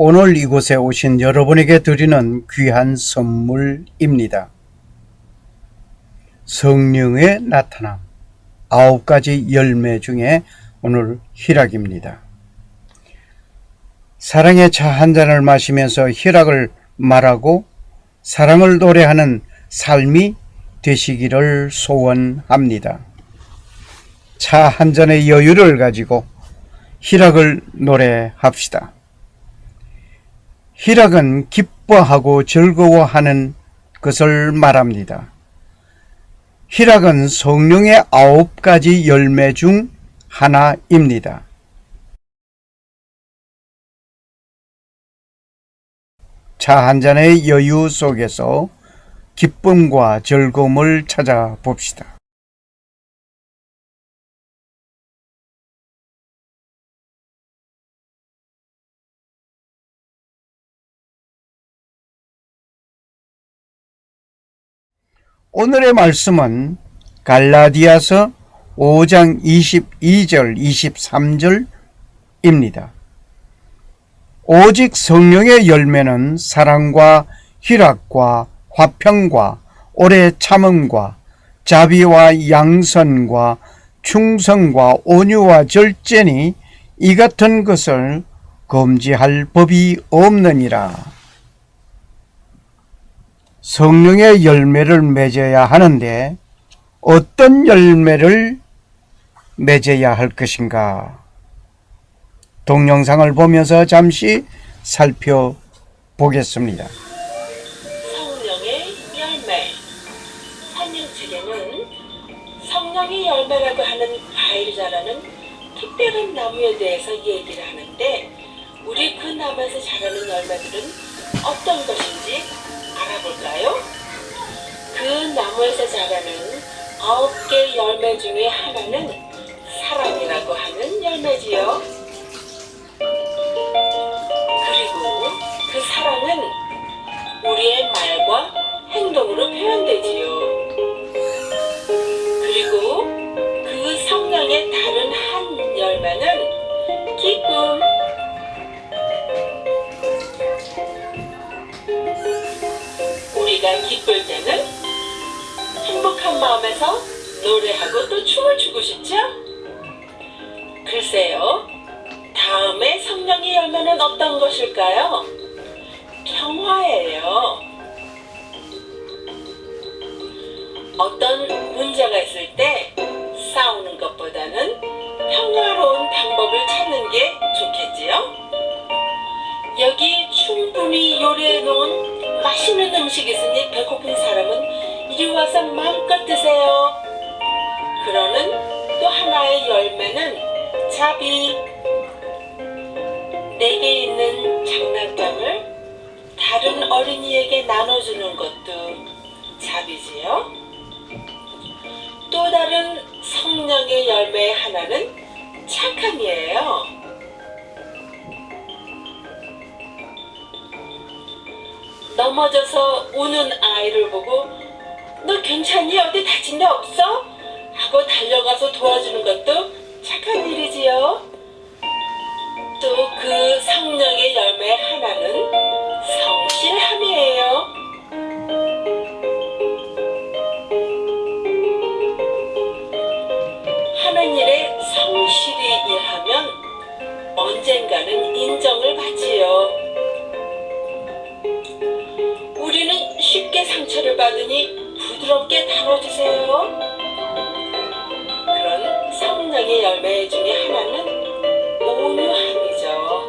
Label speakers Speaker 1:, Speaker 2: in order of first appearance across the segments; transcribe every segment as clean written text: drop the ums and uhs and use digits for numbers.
Speaker 1: 오늘 이곳에 오신 여러분에게 드리는 귀한 선물입니다. 성령의 나타남 9가지 열매 중에 오늘 희락입니다. 사랑의 차 한 잔을 마시면서 희락을 말하고 사랑을 노래하는 삶이 되시기를 소원합니다. 차 한 잔의 여유를 가지고 희락을 노래합시다. 희락은 기뻐하고 즐거워하는 것을 말합니다. 희락은 성령의 9가지 열매 중 하나입니다. 차 한 잔의 여유 속에서 기쁨과 즐거움을 찾아봅시다. 오늘의 말씀은 갈라디아서 5장 22절 23절입니다. 오직 성령의 열매는 사랑과 희락과 화평과 오래 참음과 자비와 양선과 충성과 온유와 절제니 이 같은 것을 금지할 법이 없느니라. 성령의 열매를 맺어야 하는데 어떤 열매를 맺어야 할 것인가? 동영상을 보면서 잠시 살펴보겠습니다.
Speaker 2: 성령의 열매. 성령책에는 성령의 열매라고 하는 과일을 자라는 특별한 나무에 대해서 얘기를 하는데 우리 그 나무에서 자라는 열매들은 어떤 것인지 알아볼까요? 그 나무에서 자라는 9개 열매 중에 하나는 사랑이라고 하는 열매지요. 그리고 그 사랑은 우리의 말과 행동으로 표현되지요. 그리고 그 성령의 다른 한 열매는 기쁨. 우리가 기쁠 때는 행복한 마음에서 노래하고 또 춤을 추고 싶죠? 글쎄요, 다음에 성령의 열매는 어떤 것일까요? 평화예요. 어떤 문제가 있을 때 싸우는 것보다는 평화로운 방법을 찾는 게 좋겠지요? 여기 충분히 요리해 놓은 맛있는 음식이 있으니 배고픈 사람은 이리 와서 마음껏 드세요. 그러는 또 하나의 열매는 자비. 내게 있는 장난감을 다른 어린이에게 나눠주는 것도 자비지요. 또 다른 성령의 열매의 하나는 착함이에요. 넘어져서 우는 아이를 보고 너 괜찮니? 어디 다친 데 없어? 하고 달려가서 도와주는 것도 착한 일이지요. 또 그 성령의 열매 하나는 성실함이에요. 하는 일에 성실히 일하면 언젠가는 인정을 받지요. 우리는 쉽게 상처를 받으니 부드럽게 다뤄주세요. 그런 성령의 열매 중에 하나는 온유함이죠.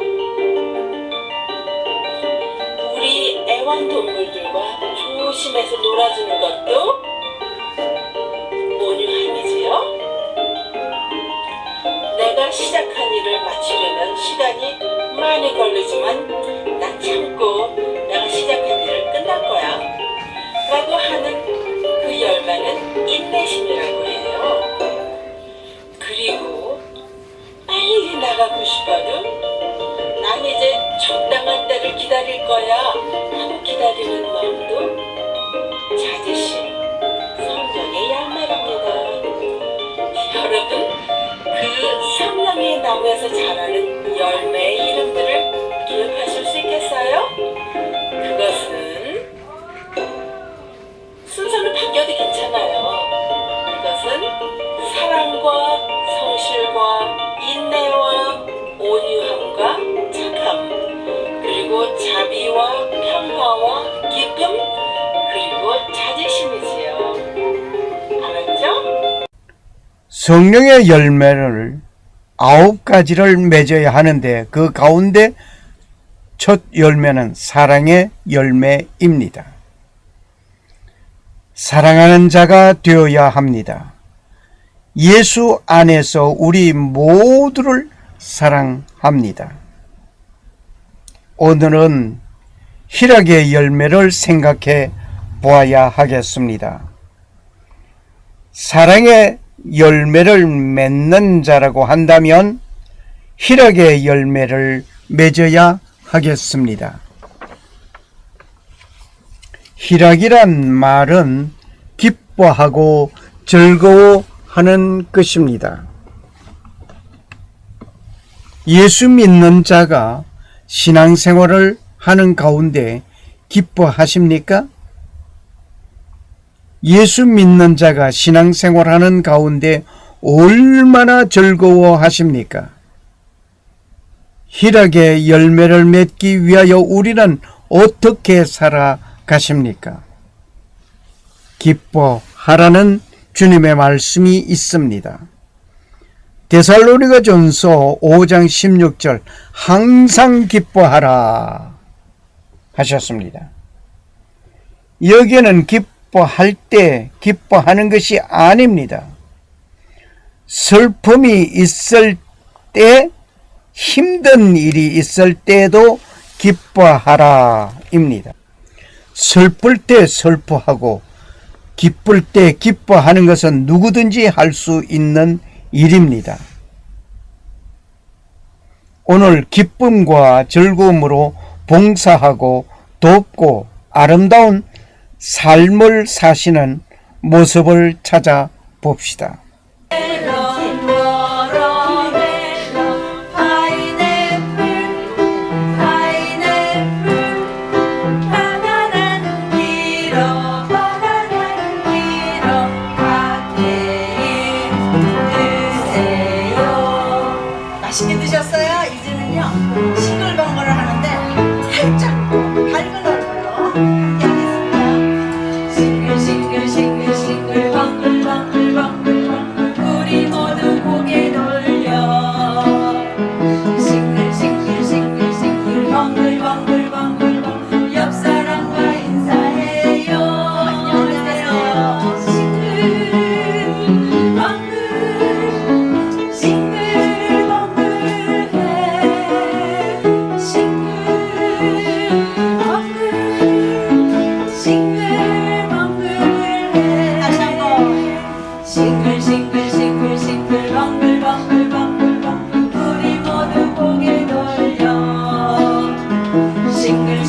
Speaker 2: 우리 애완동물들과 조심해서 놀아주는 것도 온유함이지요. 내가 시작한 일을 마치려면 시간이 많이 걸리지만 난 참고 내가 시작한 일을 끝날 거야 라고 하는 그 열매는 인내심이라고 해요. 그리고 빨리 나가고 싶어도 난 이제 적당한 때를 기다릴 거야 하고 기다리는 마음도 자제심, 성령의 열매랍니다. 여러분, 그 성령의 나무에서 자라는 열매의 이름들을 기억하실 수 있겠습니까? 자비와 평화와 기쁨 그리고 자제심이지요. 알았죠?
Speaker 1: 성령의 열매를 9가지를 맺어야 하는데 그 가운데 첫 열매는 사랑의 열매입니다. 사랑하는 자가 되어야 합니다. 예수 안에서 우리 모두를 사랑합니다. 오늘은 희락의 열매를 생각해 보아야 하겠습니다. 사랑의 열매를 맺는 자라고 한다면 희락의 열매를 맺어야 하겠습니다. 희락이란 말은 기뻐하고 즐거워하는 것입니다. 예수 믿는 자가 신앙생활을 하는 가운데 기뻐하십니까? 예수 믿는 자가 신앙생활하는 가운데 얼마나 즐거워하십니까? 희락의 열매를 맺기 위하여 우리는 어떻게 살아가십니까? 기뻐하라는 주님의 말씀이 있습니다. 데살로니가전서 5장 16절 항상 기뻐하라 하셨습니다. 여기에는 기뻐할 때 기뻐하는 것이 아닙니다. 슬픔이 있을 때, 힘든 일이 있을 때도 기뻐하라 입니다. 슬플 때 슬퍼하고 기쁠 때 기뻐하는 것은 누구든지 할 수 있는 일입니다. 오늘 기쁨과 즐거움으로 봉사하고 돕고 아름다운 삶을 사시는 모습을 찾아봅시다.
Speaker 2: 맛있게 드셨어요? 이제는요 싱글벙글을 하는데 살짝 밝은 얼굴로 함께 하겠습니다. 싱글 싱글 싱글 벙글 벙글 벙글 벙글 우리 모두 고개 돌려 싱글 싱글 싱글 싱글 벙글 벙글 벙글 벙글 옆 사람과 인사해요. 안녕하세요. 싱글 벙글 싱글 싱글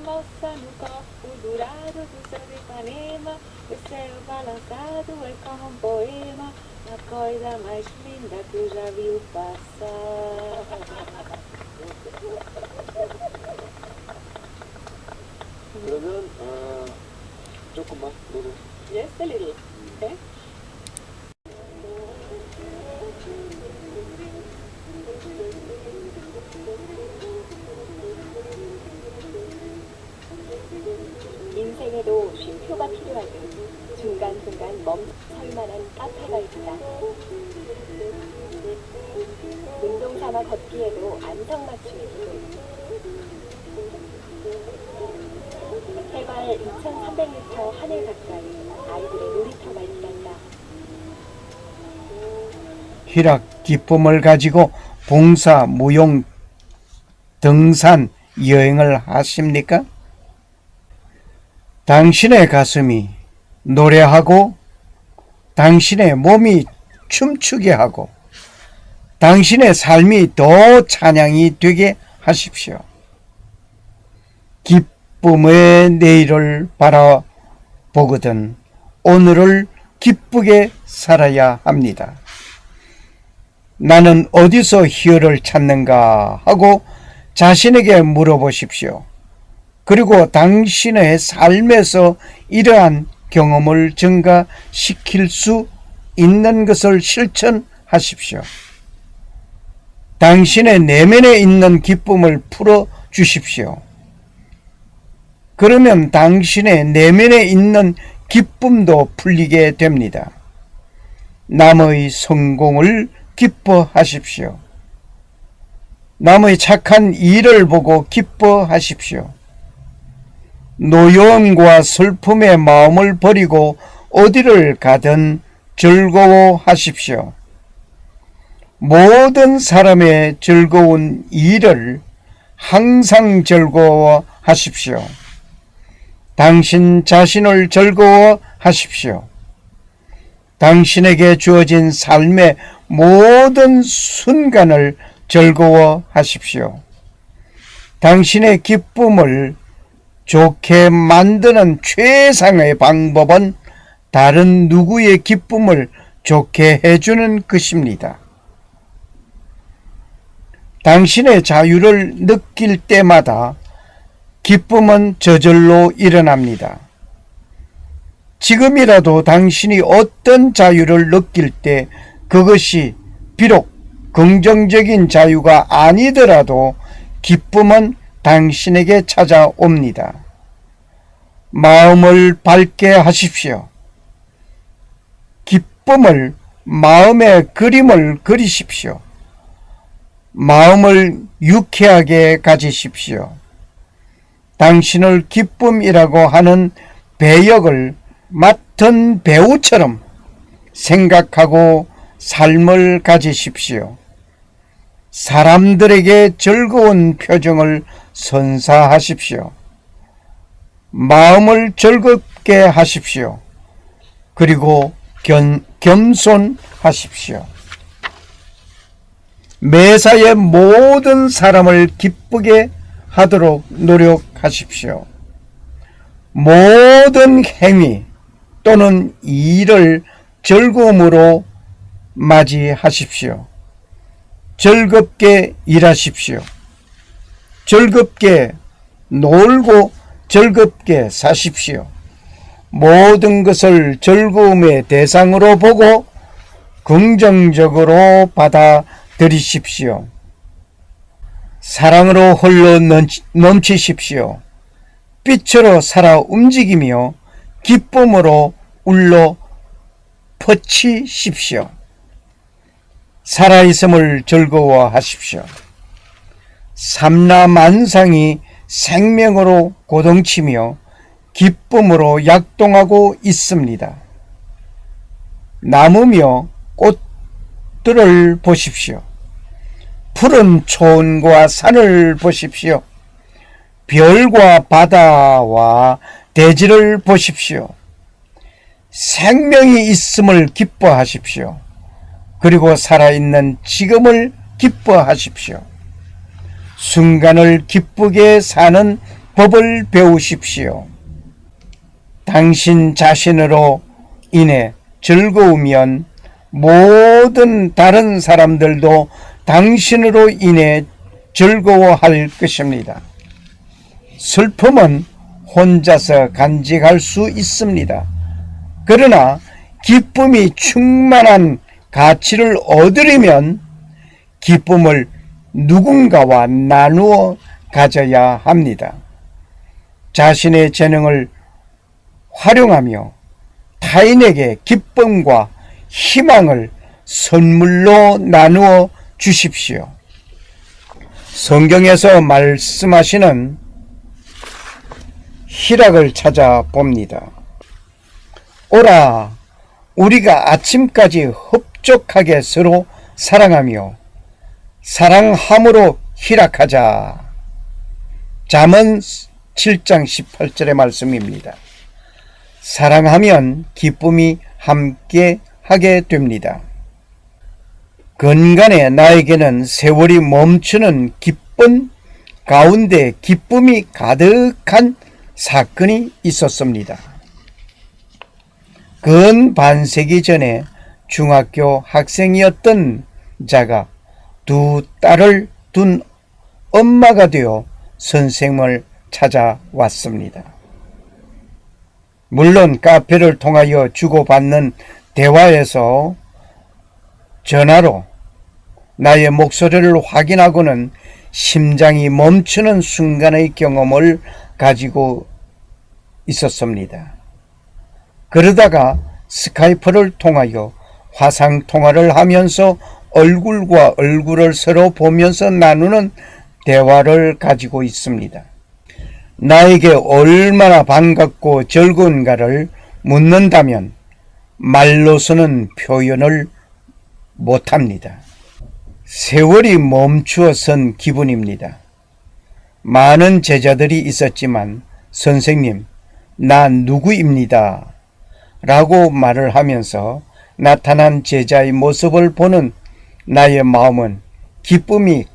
Speaker 3: Moça no corpo dourado do céu de Ipanema, o céu balançado é como um poema, a coisa mais linda que eu já vi passar.
Speaker 4: 그러면 조금만 노래.
Speaker 3: Yes, a little. Okay? 인생에도 쉼표가 필요하듯 중간중간 멈설 만한 카페가 있다. 운동 삼아 걷기에도 안성맞춤이고 해발 2,300m 하늘 가까이 아이들의 놀이터가 있단다.
Speaker 1: 희락 기쁨을 가지고 봉사, 무용, 등산, 여행을 하십니까? 당신의 가슴이 노래하고 당신의 몸이 춤추게 하고 당신의 삶이 더 찬양이 되게 하십시오. 기쁨의 내일을 바라보거든 오늘을 기쁘게 살아야 합니다. 나는 어디서 희열을 찾는가 하고 자신에게 물어보십시오. 그리고 당신의 삶에서 이러한 경험을 증가시킬 수 있는 것을 실천하십시오. 당신의 내면에 있는 기쁨을 풀어 주십시오. 그러면 당신의 내면에 있는 기쁨도 풀리게 됩니다. 남의 성공을 기뻐하십시오. 남의 착한 일을 보고 기뻐하십시오. 노여움과 슬픔의 마음을 버리고 어디를 가든 즐거워하십시오. 모든 사람의 즐거운 일을 항상 즐거워하십시오. 당신 자신을 즐거워하십시오. 당신에게 주어진 삶의 모든 순간을 즐거워하십시오. 당신의 기쁨을 좋게 만드는 최상의 방법은 다른 누구의 기쁨을 좋게 해주는 것입니다. 당신의 자유를 느낄 때마다 기쁨은 저절로 일어납니다. 지금이라도 당신이 어떤 자유를 느낄 때 그것이 비록 긍정적인 자유가 아니더라도 기쁨은 당신에게 찾아옵니다. 마음을 밝게 하십시오. 기쁨을 마음의 그림을 그리십시오. 마음을 유쾌하게 가지십시오. 당신을 기쁨이라고 하는 배역을 맡은 배우처럼 생각하고 삶을 가지십시오. 사람들에게 즐거운 표정을 선사하십시오. 마음을 즐겁게 하십시오. 그리고 겸손하십시오. 매사에 모든 사람을 기쁘게 하도록 노력하십시오. 모든 행위 또는 일을 즐거움으로 맞이하십시오. 즐겁게 일하십시오. 즐겁게 놀고 즐겁게 사십시오. 모든 것을 즐거움의 대상으로 보고 긍정적으로 받아들이십시오. 사랑으로 홀로 넘치십시오. 빛으로 살아 움직이며 기쁨으로 울려 퍼치십시오. 살아있음을 즐거워하십시오. 삼라만상이 생명으로 고동치며 기쁨으로 약동하고 있습니다. 나무며 꽃들을 보십시오. 푸른 초원과 산을 보십시오. 별과 바다와 대지를 보십시오. 생명이 있음을 기뻐하십시오. 그리고 살아있는 지금을 기뻐하십시오. 순간을 기쁘게 사는 법을 배우십시오. 당신 자신으로 인해 즐거우면 모든 다른 사람들도 당신으로 인해 즐거워할 것입니다. 슬픔은 혼자서 간직할 수 있습니다. 그러나 기쁨이 충만한 가치를 얻으려면 기쁨을 누군가와 나누어 가져야 합니다. 자신의 재능을 활용하며 타인에게 기쁨과 희망을 선물로 나누어 주십시오. 성경에서 말씀하시는 희락을 찾아봅니다. 오라, 우리가 아침까지 흡족하게 서로 사랑하며 사랑함으로 희락하자. 잠언 7장 18절의 말씀입니다. 사랑하면 기쁨이 함께 하게 됩니다. 근간에 나에게는 세월이 멈추는 기쁨 가운데 기쁨이 가득한 사건이 있었습니다. 근 반세기 전에 중학교 학생이었던 자가 두 딸을 둔 엄마가 되어 선생님을 찾아왔습니다. 물론 카페를 통하여 주고받는 대화에서 전화로 나의 목소리를 확인하고는 심장이 멈추는 순간의 경험을 가지고 있었습니다. 그러다가 스카이프를 통하여 화상통화를 하면서 얼굴과 얼굴을 서로 보면서 나누는 대화를 가지고 있습니다. 나에게 얼마나 반갑고 즐거운가를 묻는다면 말로서는 표현을 못합니다. 세월이 멈추어 선 기분입니다. 많은 제자들이 있었지만 선생님, 나 누구입니다 라고 말을 하면서 나타난 제자의 모습을 보는 나의 마음은 기쁨이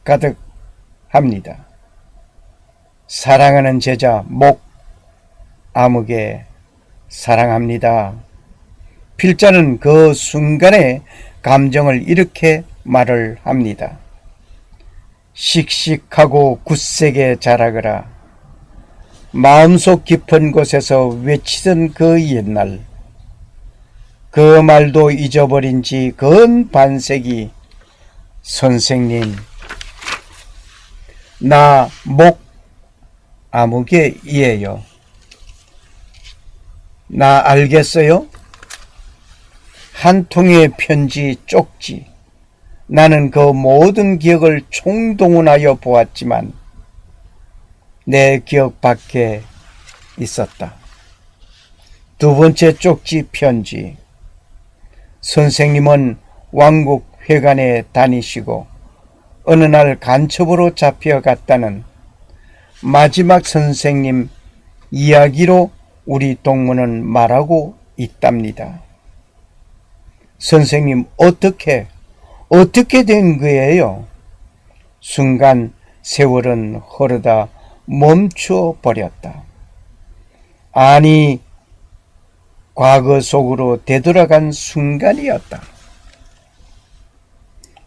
Speaker 1: 가득합니다. 사랑하는 제자 목 아무개 사랑합니다. 필자는 그 순간에 감정을 이렇게 말을 합니다. 씩씩하고 굳세게 자라거라. 마음속 깊은 곳에서 외치던 그 옛날, 그 말도 잊어버린 지 근 반세기. 선생님, 나 목 아무개이에요. 나 알겠어요? 한 통의 편지 쪽지. 나는 그 모든 기억을 총동원하여 보았지만 내 기억 밖에 있었다. 두 번째 쪽지 편지. 선생님은 왕국회관에 다니시고 어느 날 간첩으로 잡혀갔다는 마지막 선생님 이야기로 우리 동무는 말하고 있답니다. 선생님 어떻게 된 거예요? 순간 세월은 흐르다 멈추어 버렸다. 아니, 과거 속으로 되돌아간 순간이었다.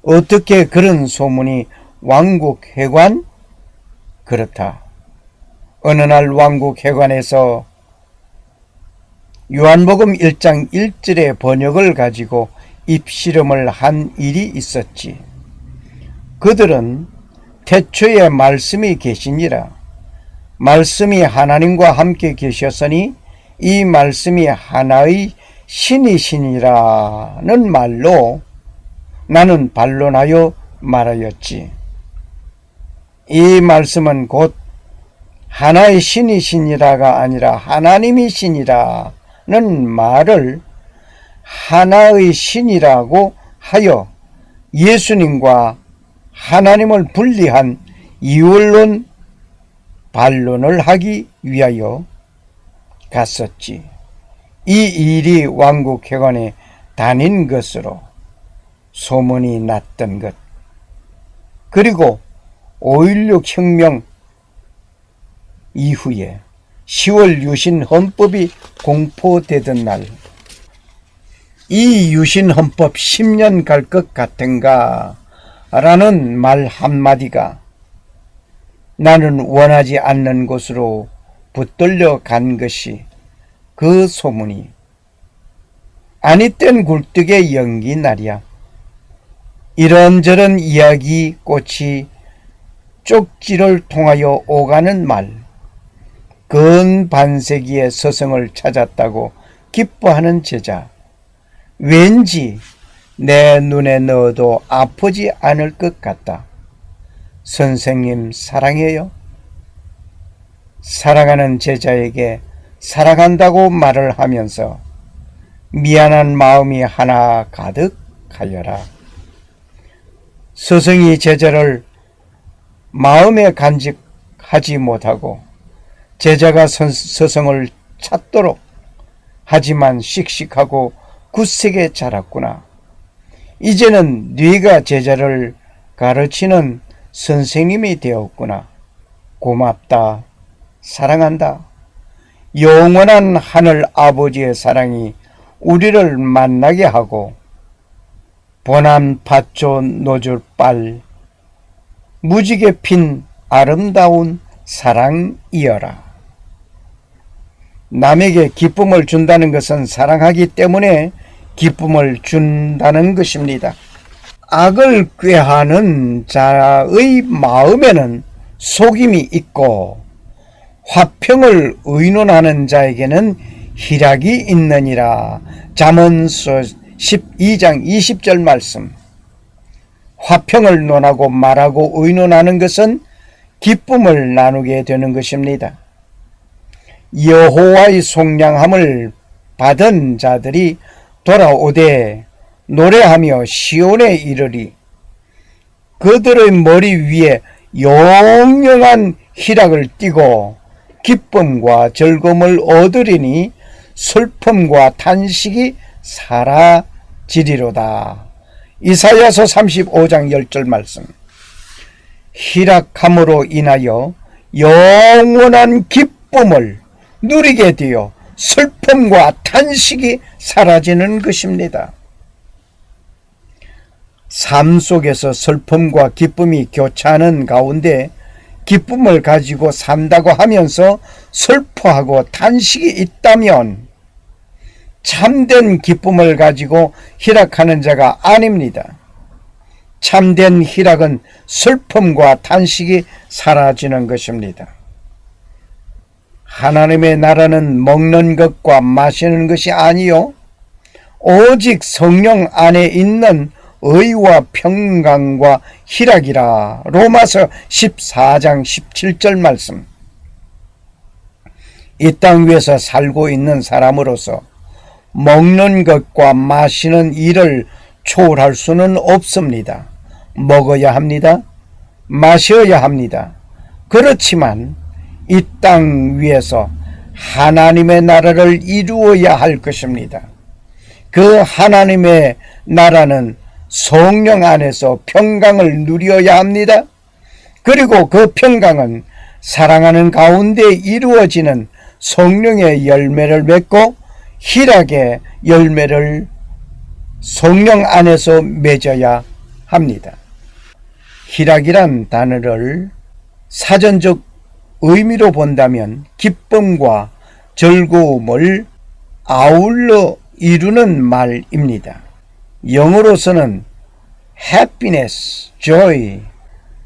Speaker 1: 어떻게 그런 소문이 왕국회관? 그렇다. 어느 날 왕국회관에서 요한복음 1장 1절의 번역을 가지고 입실험을 한 일이 있었지. 그들은 태초에 말씀이 계시니라. 말씀이 하나님과 함께 계셨으니 이 말씀이 하나의 신이시니라는 말로 나는 반론하여 말하였지. 이 말씀은 곧 하나의 신이시니라가 아니라 하나님이시니라는 말을 하나의 신이라고 하여 예수님과 하나님을 분리한 이원론 반론을 하기 위하여 갔었지. 이 일이 왕국회관에 다닌 것으로 소문이 났던 것. 그리고 5.16 혁명 이후에 10월 유신 헌법이 공포되던 날, 이 유신 헌법 10년 갈 것 같은가 라는 말 한마디가 나는 원하지 않는 곳으로 붙들려 간 것이 그 소문이 아니 땐 굴뚝의 연기 날이야. 이런저런 이야기 꽃이 쪽지를 통하여 오가는 말, 근 반세기의 서성을 찾았다고 기뻐하는 제자, 왠지 내 눈에 넣어도 아프지 않을 것 같다. 선생님 사랑해요. 사랑하는 제자에게 사랑한다고 말을 하면서 미안한 마음이 하나 가득하여라. 스승이 제자를 마음에 간직하지 못하고 제자가 스승을 찾도록 하지만 씩씩하고 굳세게 자랐구나. 이제는 네가 제자를 가르치는 선생님이 되었구나. 고맙다. 사랑한다. 영원한 하늘 아버지의 사랑이 우리를 만나게 하고 보남 밭조 노줄빨 무지개 핀 아름다운 사랑이여라. 남에게 기쁨을 준다는 것은 사랑하기 때문에 기쁨을 준다는 것입니다. 악을 꾀하는 자의 마음에는 속임이 있고 화평을 의논하는 자에게는 희락이 있느니라. 잠언서 12장 20절 말씀. 화평을 논하고 말하고 의논하는 것은 기쁨을 나누게 되는 것입니다. 여호와의 속량함을 받은 자들이 돌아오되 노래하며 시온에 이르리. 그들의 머리 위에 영영한 희락을 띠고 기쁨과 즐거움을 얻으리니 슬픔과 탄식이 사라지리로다. 이사야서 35장 10절 말씀. 희락함으로 인하여 영원한 기쁨을 누리게 되어 슬픔과 탄식이 사라지는 것입니다. 삶 속에서 슬픔과 기쁨이 교차하는 가운데 기쁨을 가지고 산다고 하면서 슬퍼하고 탄식이 있다면 참된 기쁨을 가지고 희락하는 자가 아닙니다. 참된 희락은 슬픔과 탄식이 사라지는 것입니다. 하나님의 나라는 먹는 것과 마시는 것이 아니요 오직 성령 안에 있는 의와 평강과 희락이라. 로마서 14장 17절 말씀. 이 땅 위에서 살고 있는 사람으로서 먹는 것과 마시는 일을 초월할 수는 없습니다. 먹어야 합니다. 마셔야 합니다. 그렇지만 이 땅 위에서 하나님의 나라를 이루어야 할 것입니다. 그 하나님의 나라는 성령 안에서 평강을 누려야 합니다. 그리고 그 평강은 사랑하는 가운데 이루어지는 성령의 열매를 맺고 희락의 열매를 성령 안에서 맺어야 합니다. 희락이란 단어를 사전적 의미로 본다면 기쁨과 즐거움을 아울러 이루는 말입니다. 영어로서는 happiness, joy,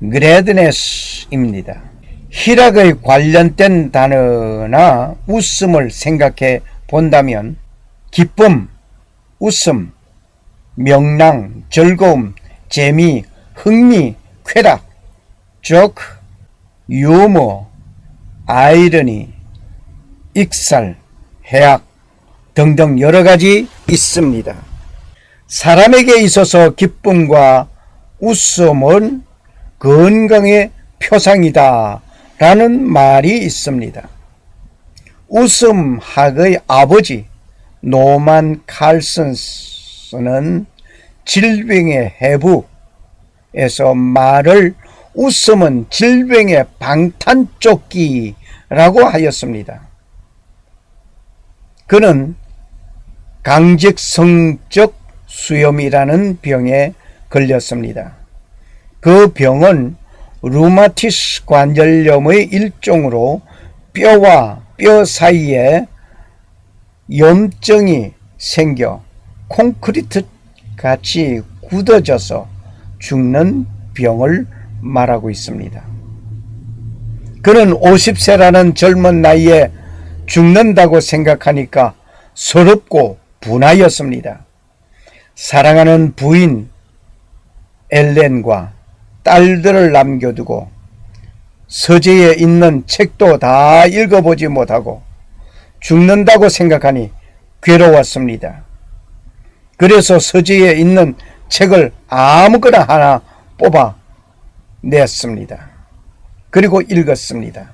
Speaker 1: gladness입니다. 희락의 관련된 단어나 웃음을 생각해 본다면 기쁨, 웃음, 명랑, 즐거움, 재미, 흥미, 쾌락, joke, 유머, 아이러니, 익살, 해악 등등 여러 가지 있습니다. 사람에게 있어서 기쁨과 웃음은 건강의 표상이다 라는 말이 있습니다. 웃음학의 아버지 노만 칼슨스는 질병의 해부에서 말을 웃음은 질병의 방탄조끼라고 하였습니다. 그는 강직성적 수염이라는 병에 걸렸습니다. 그 병은 루마티스 관절염의 일종으로 뼈와 뼈 사이에 염증이 생겨 콘크리트 같이 굳어져서 죽는 병을 말하고 있습니다. 그는 50세라는 젊은 나이에 죽는다고 생각하니까 서럽고 분하였습니다. 사랑하는 부인 엘렌과 딸들을 남겨두고 서재에 있는 책도 다 읽어보지 못하고 죽는다고 생각하니 괴로웠습니다. 그래서 서재에 있는 책을 아무거나 하나 뽑아 냈습니다. 그리고 읽었습니다.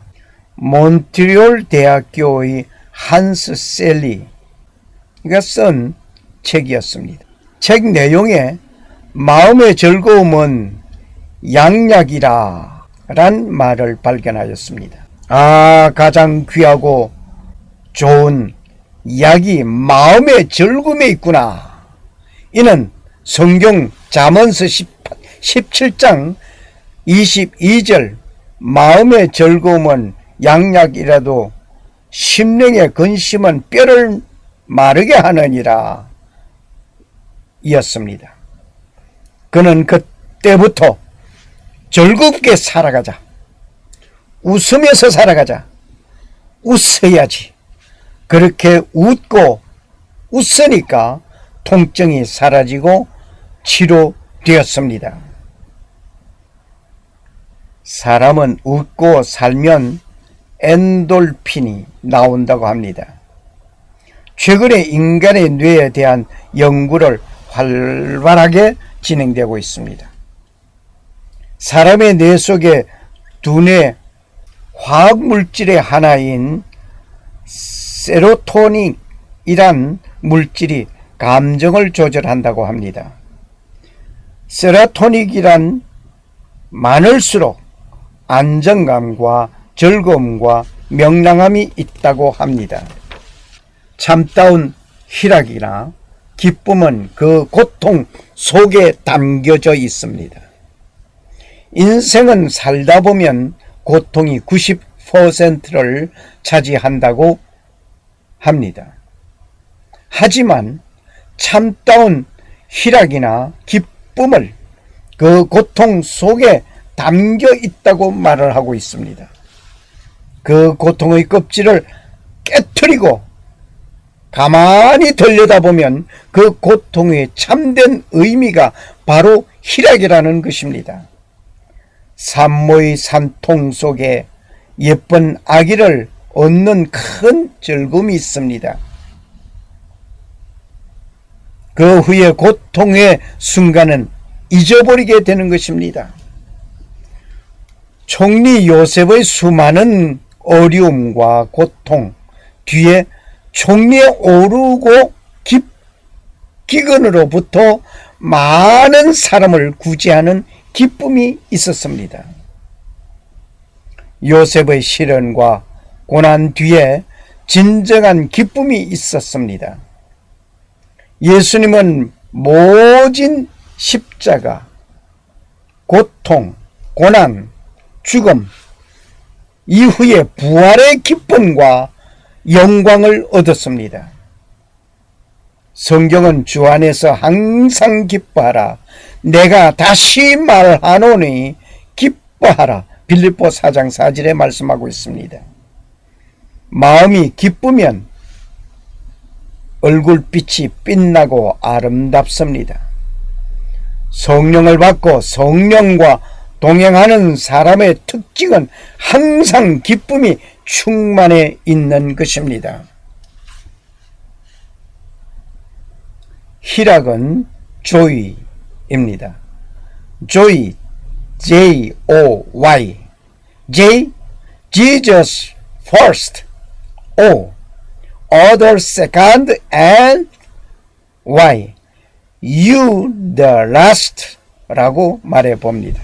Speaker 1: 몬트리올 대학교의 한스 셀리가 쓴 책이었습니다. 책 내용에 마음의 즐거움은 양약이라 란 말을 발견하였습니다. 가장 귀하고 좋은 약이 마음의 즐거움에 있구나. 이는 성경 잠언서 17장 22절 마음의 즐거움은 양약이라도 심령의 근심은 뼈를 마르게 하느니라 이었습니다. 그는 그때부터 즐겁게 살아가자. 웃으면서 살아가자. 웃어야지. 그렇게 웃고 웃으니까 통증이 사라지고 치료되었습니다. 사람은 웃고 살면 엔돌핀이 나온다고 합니다. 최근에 인간의 뇌에 대한 연구를 활발하게 진행되고 있습니다. 사람의 뇌 속에 두뇌 화학물질의 하나인 세로토닌이란 물질이 감정을 조절한다고 합니다. 세로토닌이란 많을수록 안정감과 즐거움과 명랑함이 있다고 합니다. 참다운 희락이나 기쁨은 그 고통 속에 담겨져 있습니다. 인생은 살다 보면 고통이 90%를 차지한다고 합니다. 하지만 참다운 희락이나 기쁨을 그 고통 속에 담겨 있다고 말을 하고 있습니다. 그 고통의 껍질을 깨트리고 가만히 들여다보면 그 고통의 참된 의미가 바로 희락이라는 것입니다. 산모의 산통 속에 예쁜 아기를 얻는 큰 즐거움이 있습니다. 그 후에 고통의 순간은 잊어버리게 되는 것입니다. 총리 요셉의 수많은 어려움과 고통 뒤에 총리에 오르고 기근으로부터 많은 사람을 구제하는 기쁨이 있었습니다. 요셉의 시련과 고난 뒤에 진정한 기쁨이 있었습니다. 예수님은 모진 십자가, 고통, 고난, 죽음 이후에 부활의 기쁨과 영광을 얻었습니다. 성경은 주 안에서 항상 기뻐하라. 내가 다시 말하노니 기뻐하라. 빌립보 4장 4절에 말씀하고 있습니다. 마음이 기쁘면 얼굴빛이 빛나고 아름답습니다. 성령을 받고 성령과 동행하는 사람의 특징은 항상 기쁨이 충만해 있는 것입니다. 희락은 조이입니다. joy, J-O-Y. J, Jesus first. O, others second. And Y, you the last 라고 말해 봅니다.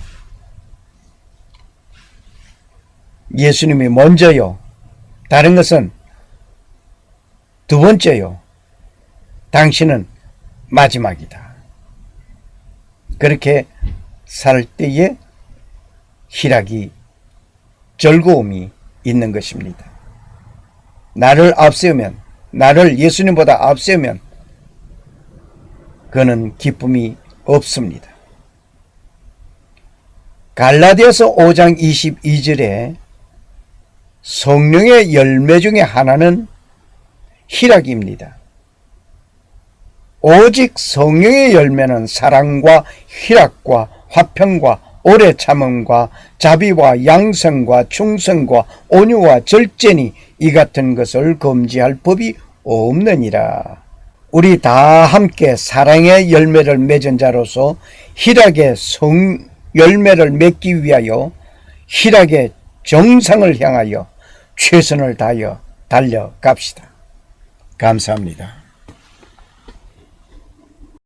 Speaker 1: 예수님이 먼저요. 다른 것은 두 번째요. 당신은 마지막이다. 그렇게 살 때에 희락이, 즐거움이 있는 것입니다. 나를 앞세우면, 나를 예수님보다 앞세우면 그는 기쁨이 없습니다. 갈라디아서 5장 22절에 성령의 열매 중에 하나는 희락입니다. 오직 성령의 열매는 사랑과 희락과 화평과 오래 참음과 자비와 양성과 충성과 온유와 절제니 이 같은 것을 금지할 법이 없느니라. 우리 다 함께 사랑의 열매를 맺은 자로서 희락의 열매를 맺기 위하여 희락의 정상을 향하여 최선을 다하여 달려갑시다. 감사합니다.